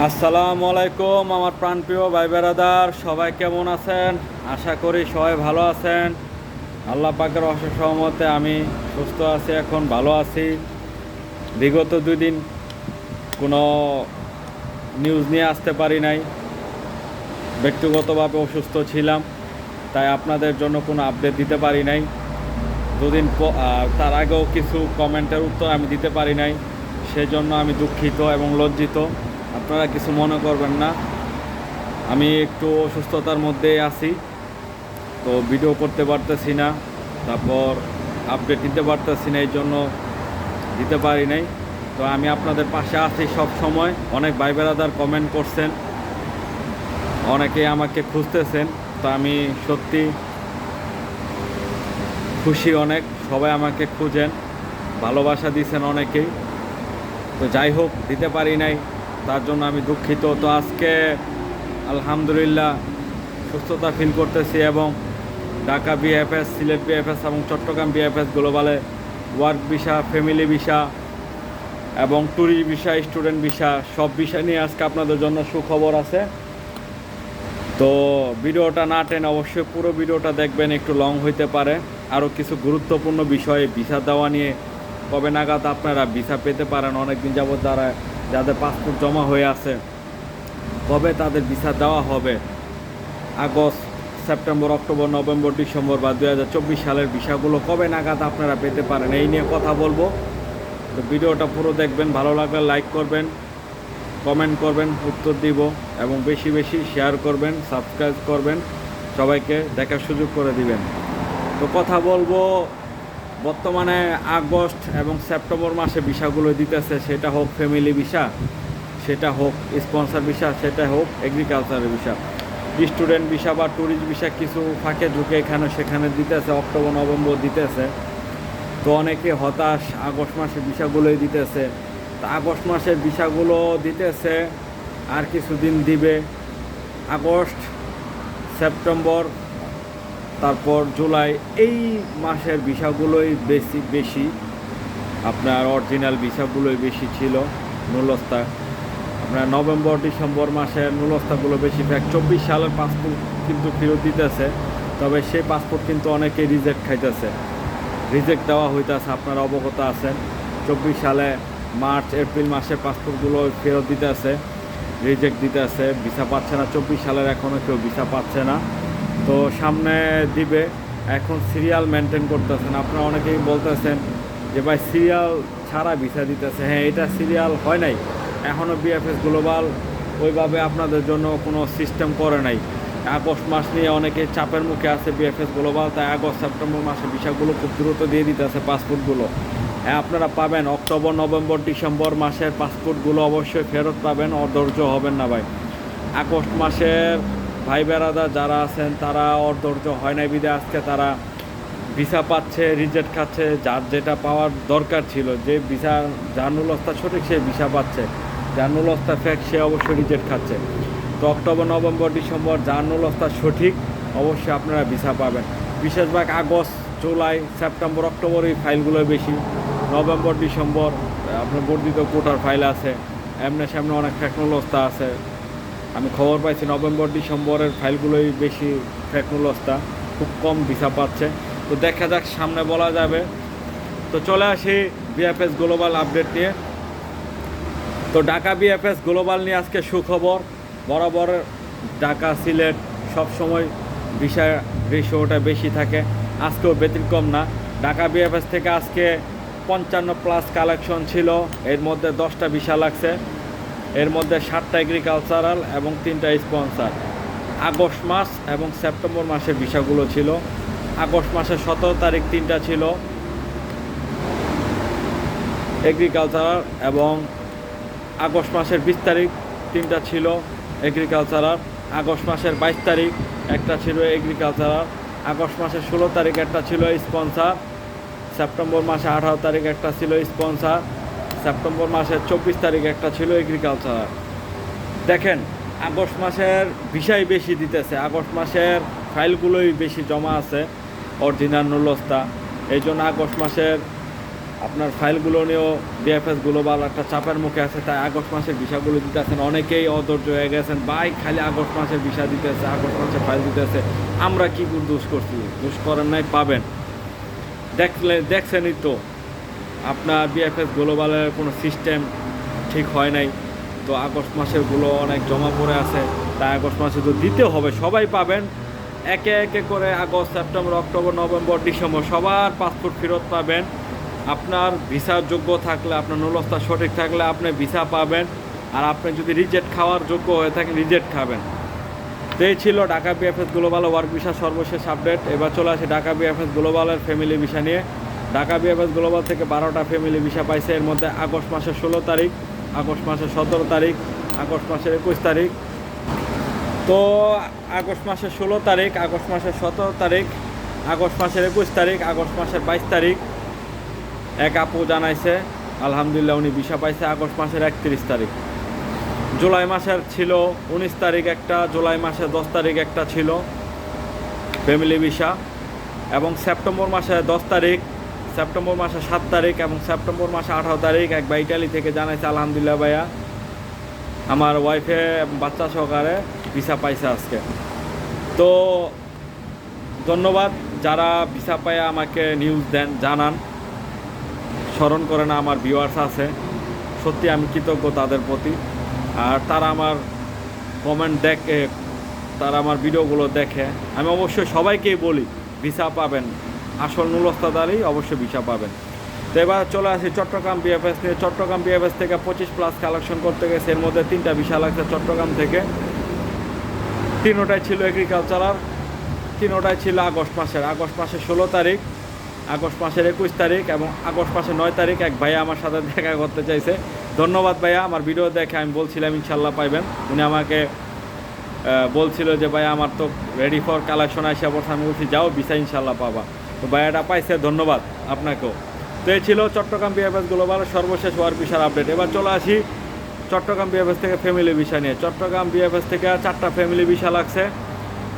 আসসালামু আলাইকুম আমার প্রাণপ্রিয় ভাই বেরাদার, সবাই কেমন আছেন? আশা করি সবাই ভালো আছেন। আল্লাহ পাকের অশেষ রহমতে আমি সুস্থ আছি, এখন ভালো আছি। বিগত 2 দিন কোনো নিউজ নিয়ে আসতে পারি নাই, ব্যক্তিগতভাবে অসুস্থ ছিলাম, তাই আপনাদের জন্য কোনো আপডেট দিতে পারি নাই। তার আগেও কিছু কমেন্টের উত্তর আমি দিতে পারি নাই, সেজন্য আমি দুঃখিত এবং লজ্জিত। আপনারা কিছু মনে করবেন না, আমি একটু অসুস্থতার মধ্যেই আছি, তো ভিডিও করতে পারতেছি না, তারপর আপডেট দিতে পারতেছি না, এই জন্য দিতে পারি নাই। তো আমি আপনাদের পাশে আছি সব সময়। অনেক ভাই বেরাদার কমেন্ট করছেন, অনেকে আমাকে খুঁজতেছেন, তো আমি সত্যি খুশি অনেক, সবাই আমাকে খুঁজেন, ভালোবাসা দিয়েছেন অনেকেই। তো যাই হোক, দিতে পারি নাই, তার জন্য আমি দুঃখিত। তো আজকে আলহামদুলিল্লাহ সুস্থতা ফিল করতেছি এবং ঢাকা বিএফএস, সিলেট বিএফএস এবং চট্টগ্রাম বিএফএস গ্লোবালে ওয়ার্ক ভিসা, ফ্যামিলি ভিসা এবং ট্যুরিস্ট ভিসা, স্টুডেন্ট ভিসা সব বিষয় নিয়ে আজকে আপনাদের জন্য সুখবর আছে। তো ভিডিওটা না টেনে অবশ্যই পুরো ভিডিওটা দেখবেন, একটু লং হইতে পারে। আরও কিছু গুরুত্বপূর্ণ বিষয়ে ভিসা দেওয়া নিয়ে, কবে নাগাদ আপনারা ভিসা পেতে পারেন, অনেক দিন যাবত যাদের পাসপোর্ট জমা হয়ে আছে কবে তাদের ভিসা দেওয়া হবে, August, September, October, November, December বা 2024 সালের ভিসাগুলো কবে নাগাদ আপনারা পেতে পারেন, এই নিয়ে কথা বলবো। তো ভিডিওটা পুরো দেখবেন, ভালো লাগলে লাইক করবেন, কমেন্ট করবেন, উত্তর দিব এবং বেশি বেশি শেয়ার করবেন, সাবস্ক্রাইব করবেন, সবাইকে দেখার সুযোগ করে দিবেন। তো কথা বলবো, বর্তমানে আগস্ট এবং সেপ্টেম্বর মাসে ভিসাগুলো দিতেছে, সেটা হোক ফ্যামিলি ভিসা, সেটা হোক স্পন্সর ভিসা, সেটা হোক এগ্রিকালচারের ভিসা, স্টুডেন্ট ভিসা বা ট্যুরিস্ট ভিসা কিছু ফাঁকে ঝুঁকে এখানে সেখানে দিতেছে, অক্টোবর নভেম্বর দিতেছে। তো অনেকে হতাশ, আগস্ট মাসে ভিসাগুলোই দিতেছে। তো আগস্ট মাসের ভিসাগুলো দিতেছে, আর কিছুদিন দিবে। আগস্ট, সেপ্টেম্বর, তারপর জুলাই, এই মাসের ভিসাগুলোই বেশি আপনার অরিজিনাল ভিসাগুলোই বেশি ছিল নুলস্তা। আপনার নভেম্বর ডিসেম্বর মাসের নুলস্তাগুলো বেশি। 24 সালের পাসপোর্ট কিন্তু ফেরত দিতেছে, তবে সেই পাসপোর্ট কিন্তু অনেকেই রিজেক্ট দেওয়া হইতেছে, আপনারা অবগত আছেন। 24 সালে মার্চ এপ্রিল মাসের পাসপোর্টগুলো ফেরত দিতেছে, রিজেক্ট দিতেছে, ভিসা পাচ্ছে না। 24 সালের এখনও কেউ ভিসা পাচ্ছে না, তো সামনে দিবে। এখন সিরিয়াল মেনটেন করতেছেন, আপনারা অনেকেই বলতেছেন যে ভাই সিরিয়াল ছাড়া ভিসা দিতেছে। হ্যাঁ, এটা সিরিয়াল হয় নাই এখনও। বিএফএস গ্লোবাল ওইভাবে আপনাদের জন্য কোনো সিস্টেম করে নাই। আগস্ট মাস নিয়ে অনেকে চাপের মুখে আছে বিএফএস গ্লোবাল, তাই আগস্ট সেপ্টেম্বর মাসে ভিসাগুলো খুব দ্রুত দিয়ে দিতেছে পাসপোর্টগুলো। হ্যাঁ, আপনারা পাবেন অক্টোবর নভেম্বর ডিসেম্বর মাসের পাসপোর্টগুলো অবশ্যই ফেরত পাবেন, অধৈর্য হবেন না ভাই। আগস্ট মাসের ভাই বেড়াদা যারা আছেন তারা অধৈর্য হয় নাই বিদে আজকে তারা ভিসা পাচ্ছে, রিজেক্ট খাচ্ছে। যার যেটা পাওয়ার দরকার ছিল, যে ভিসা যার নুলস্তা সঠিক সে ভিসা পাচ্ছে, যার নুলস্তা ফেক সে অবশ্যই রিজেক্ট খাচ্ছে। তো অক্টোবর নভেম্বর ডিসেম্বর যার নুলস্তা সঠিক অবশ্যই আপনারা ভিসা পাবেন। বিশেষভাগ আগস্ট, জুলাই, সেপ্টেম্বর, অক্টোবর এই ফাইলগুলোই বেশি। নভেম্বর ডিসেম্বর আপনার বর্ধিত কোটার ফাইল আছে, এমনি সামনে অনেক ফেক নুলস্তা আছে। আমি খবর পাইছি নভেম্বর ডিসেম্বরের ফাইলগুলোই বেশি ফেক নুলস্তা, খুব কম ভিসা পাচ্ছে। তো দেখা যাক, সামনে বলা যাবে। তো চলে আসি বিএফএস গ্লোবাল আপডেট নিয়ে। তো ঢাকা বিএফএস গ্লোবাল নিয়ে আজকে সুখবর। বরাবর ঢাকা সিলেট সবসময় ভিসা রেশিওটা বেশি থাকে, আজকেও ব্যতিক্রম না। ঢাকা বিএফএস থেকে আজকে 55+ কালেকশন ছিল, এর মধ্যে 10টা ভিসা লাগছে, এর মধ্যে 7টা এগ্রিকালচারাল এবং 3টা স্পন্সার। আগস্ট মাস এবং সেপ্টেম্বর মাসের ভিসাগুলো ছিল। আগস্ট মাসের 17 তারিখ 3টা ছিল এগ্রিকালচারাল এবং আগস্ট মাসের 20 তারিখ 3টা ছিল এগ্রিকালচারাল। আগস্ট মাসের 22 তারিখ একটা ছিল এগ্রিকালচারাল। আগস্ট মাসের 16 তারিখ একটা ছিল স্পন্সার। সেপ্টেম্বর মাসে 18 তারিখ একটা ছিল স্পন্সার। সেপ্টেম্বর মাসের 24 তারিখ একটা ছিল এগ্রিকালচারাল। দেখেন, আগস্ট মাসের ভিসাই বেশি দিতেছে, আগস্ট মাসের ফাইলগুলোই বেশি জমা আছে অরিজিনাল নুলস্তা, এই জন্য আগস্ট মাসের আপনার ফাইলগুলো নিয়েও বিএফএস গ্লোবাল একটা চাপের মুখে আছে, তাই আগস্ট মাসের ভিসাগুলো দিতেছেন। অনেকেই অধৈর্য হয়ে গেছেন, ভাই খালি আগস্ট মাসের ভিসা দিতেছে, আগস্ট মাসের ফাইল দিতেছে, আমরা কী দোষ করছি? দোষ করেন নাই, পাবেন। দেখছেনই তো আপনার বিএফএস গ্লোবালের কোনো সিস্টেম ঠিক হয় নাই, তো আগস্ট মাসেরগুলো অনেক জমা পড়ে আছে, তাই আগস্ট মাসে তো দিতে হবে, সবাই পাবেন। একে একে করে August, September, October, November, December সবার পাসপোর্ট ফেরত পাবেন। আপনার ভিসার যোগ্য থাকলে, আপনার নুলস্থা সঠিক থাকলে আপনি ভিসা পাবেন। আর আপনি যদি রিজেক্ট খাওয়ার যোগ্য হয়ে থাকেন, রিজেক্ট খাবেন। তো এই ছিল Dhaka BFS global work visa সর্বশেষ আপডেট। এবার চলে আসে ঢাকা বিএফএস গ্লোবালের ফ্যামিলি ভিসা নিয়ে। ঢাকা বিএফএস গ্লোবাল থেকে 12টা ফ্যামিলি ভিসা পাইছে। এর মধ্যে আগস্ট মাসের 16 তারিখ, আগস্ট মাসের 17 তারিখ, আগস্ট মাসের 21 তারিখ। তো আগস্ট মাসের 16 তারিখ, আগস্ট মাসের 17 তারিখ, আগস্ট মাসের 21 তারিখ, আগস্ট মাসের 22 তারিখ এক আপু জানাইছে আলহামদুলিল্লাহ উনি ভিসা পাইছে আগস্ট মাসের 31 তারিখ। জুলাই মাসের ছিল 19 তারিখ একটা, জুলাই মাসের 10 তারিখ একটা ছিল ফ্যামিলি ভিসা, এবং সেপ্টেম্বর মাসে 10 তারিখ, সেপ্টেম্বর মাসে 7 তারিখ এবং সেপ্টেম্বর মাসে 18 তারিখ এক ভাই ইটালি থেকে জানাইছে আলহামদুলিল্লাহ ভাইয়া আমার ওয়াইফে বাচ্চা সহকারে ভিসা পাইছে আজকে। তো ধন্যবাদ যারা ভিসা পায় আমাকে নিউজ দেন, জানান, স্মরণ করে না আমার ভিউয়ার্স আছে, সত্যি আমি কৃতজ্ঞ তাদের প্রতি। আর তারা আমার কমেন্ট দেখে, তারা আমার ভিডিওগুলো দেখে, আমি অবশ্যই সবাইকেই বলি ভিসা পাবেন, আসল নুলস্তাদারই অবশ্যই ভিসা পাবেন। তো এবার চলে আসি চট্টগ্রাম বিএফএস নিয়ে। চট্টগ্রাম বিএফএস থেকে 25+ কালেকশন করতে গেছে, এর মধ্যে 3টা ভিসা লাগছে চট্টগ্রাম থেকে। 3টাই ছিল এগ্রিকালচারাল, 3টাই ছিল আগস্ট মাসের 16 তারিখ, আগস্ট মাসের 21 তারিখ এবং আগস্ট মাসের 9 তারিখ এক ভাইয়া আমার সাথে দেখা করতে চাইছে। ধন্যবাদ ভাইয়া, আমার ভিডিও দেখে আমি বলছিলাম ইনশাল্লাহ পাইবেন। উনি আমাকে বলছিল যে ভাইয়া আমার তো রেডি ফর কালেকশন আসে বলছে, আমি বলছি যাও ভিসা ইনশাল্লাহ পাবা। তো ভাইয়াটা পাইছে, ধন্যবাদ আপনাকেও। তো এই ছিল চট্টগ্রাম বিএফএস গ্লোবাল সর্বশেষ ওয়ার্ক ভিসার আপডেট। এবার চলে আসি চট্টগ্রাম বিএফএস থেকে ফ্যামিলি ভিসা নিয়ে। চট্টগ্রাম বিএফএস থেকে 4টা ফ্যামিলি ভিসা লাগছে।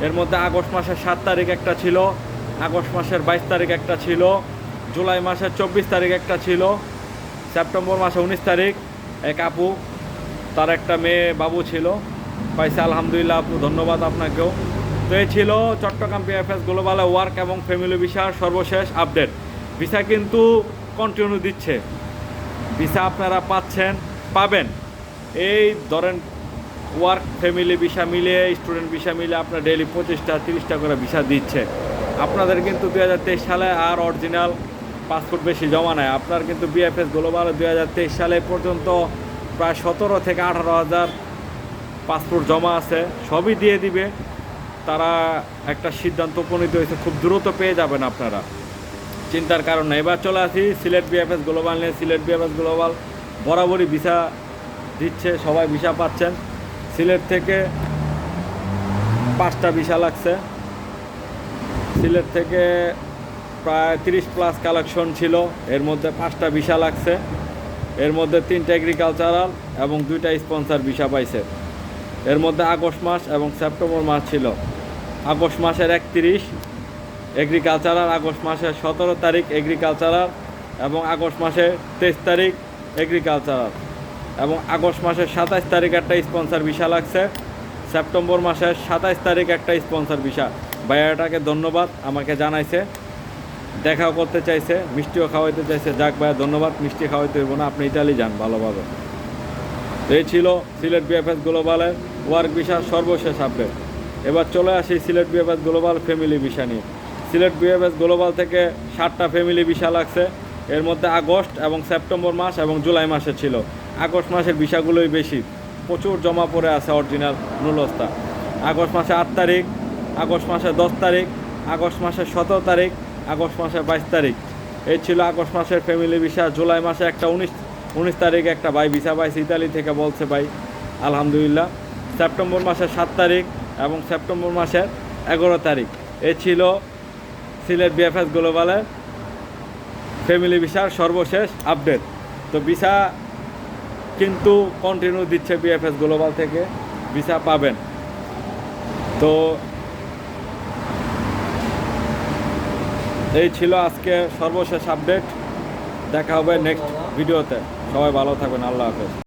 এর মধ্যে আগস্ট মাসের 7 তারিখ একটা ছিল, আগস্ট মাসের 22 তারিখ একটা ছিল, জুলাই মাসের 24 তারিখ একটা ছিল, সেপ্টেম্বর মাসে 19 তারিখ এক আপু, তার একটা মেয়ে বাবু ছিল, পাইছে আলহামদুলিল্লাহ আপু, ধন্যবাদ আপনাকেও। তো এই ছিল চট্টগ্রাম বিএফএস গ্লোবালে ওয়ার্ক এবং ফ্যামিলি ভিসার সর্বশেষ আপডেট। ভিসা কিন্তু কন্টিনিউ দিচ্ছে, ভিসা আপনারা পাবেন। এই ধরেন ওয়ার্ক ফ্যামিলি ভিসা মিলিয়ে, স্টুডেন্ট ভিসা মিলে আপনার ডেইলি 25টা 30টা করে ভিসা দিচ্ছে। আপনাদের কিন্তু 2023 সালে আর অরিজিনাল পাসপোর্ট বেশি জমা নেয়। আপনার কিন্তু বিএফএস গ্লোবাল 2023 সালে পর্যন্ত প্রায় 17 থেকে 18,000 পাসপোর্ট জমা আছে, সবই দিয়ে দিবে। তারা একটা সিদ্ধান্ত উপনীত হয়েছে, খুব দ্রুত পেয়ে যাবেন আপনারা, চিন্তার কারণ নেই। এবার চলে আসি সিলেট বিএফএস গ্লোবাল নিয়ে। সিলেট বিএফএস গ্লোবাল বরাবরই ভিসা দিচ্ছে, সবাই ভিসা পাচ্ছেন। সিলেট থেকে 5টা ভিসা লাগছে। সিলেট থেকে প্রায় 30+ কালেকশন ছিল, এর মধ্যে 5টা ভিসা লাগছে। এর মধ্যে 3টা এগ্রিকালচারাল এবং 2টা স্পন্সর ভিসা পাইছে। এর মধ্যে আগস্ট মাস এবং সেপ্টেম্বর মাস ছিল। আগস্ট মাসের 31 এগ্রিকালচারাল, আগস্ট মাসের 17 তারিখ এগ্রিকালচারাল এবং আগস্ট মাসের 23 তারিখ এগ্রিকালচারাল এবং আগস্ট মাসের 27 তারিখ একটা স্পন্সর ভিসা লাগছে। সেপ্টেম্বর মাসের 27 তারিখ একটা স্পন্সর ভিসা। ভাইয়াটাকে ধন্যবাদ, আমাকে জানাইছে, দেখাও করতে চাইছে, মিষ্টিও খাওয়াইতে চাইছে। যাক ভাইয়া ধন্যবাদ, মিষ্টি খাওয়াইতে হইব না, আপনি ইতালি যান ভালোভাবে। এই ছিল সিলেট বিএফএস গ্লোবালের ওয়ার্ক ভিসা সর্বশেষ আপডেট। এবার চলে আসি Sylhet BFS global family visa নিয়ে। সিলেট বিএফএস গ্লোবাল থেকে 7টা ফ্যামিলি ভিসা লাগছে। এর মধ্যে আগস্ট এবং সেপ্টেম্বর মাস এবং জুলাই মাসে ছিল। আগস্ট মাসের ভিসাগুলোই বেশি, প্রচুর জমা পড়ে আছে অরিজিনাল নুলস্তা। আগস্ট মাসে 8 তারিখ, আগস্ট মাসে 10 তারিখ, আগস্ট মাসের 17 তারিখ, আগস্ট মাসের 22 তারিখ। এই ছিল আগস্ট মাসের ফ্যামিলি ভিসা। জুলাই মাসে একটা 19 তারিখ একটা ভাই ভিসা পাইছে ইতালি থেকে, বলছে ভাই আলহামদুলিল্লাহ। সেপ্টেম্বর মাসের 7 তারিখ এবং সেপ্টেম্বর মাসের 11 তারিখ। এই ছিল সিলেট বিএফএস গ্লোবালের ফ্যামিলি ভিসার সর্বশেষ আপডেট। তো ভিসা কিন্তু কন্টিনিউ দিচ্ছে বিএফএস গ্লোবাল থেকে, ভিসা পাবেন। তো এই ছিল আজকে সর্বশেষ আপডেট। দেখা হবে নেক্সট ভিডিওতে। সবাই ভালো থাকবেন, আল্লাহ হাফেজ।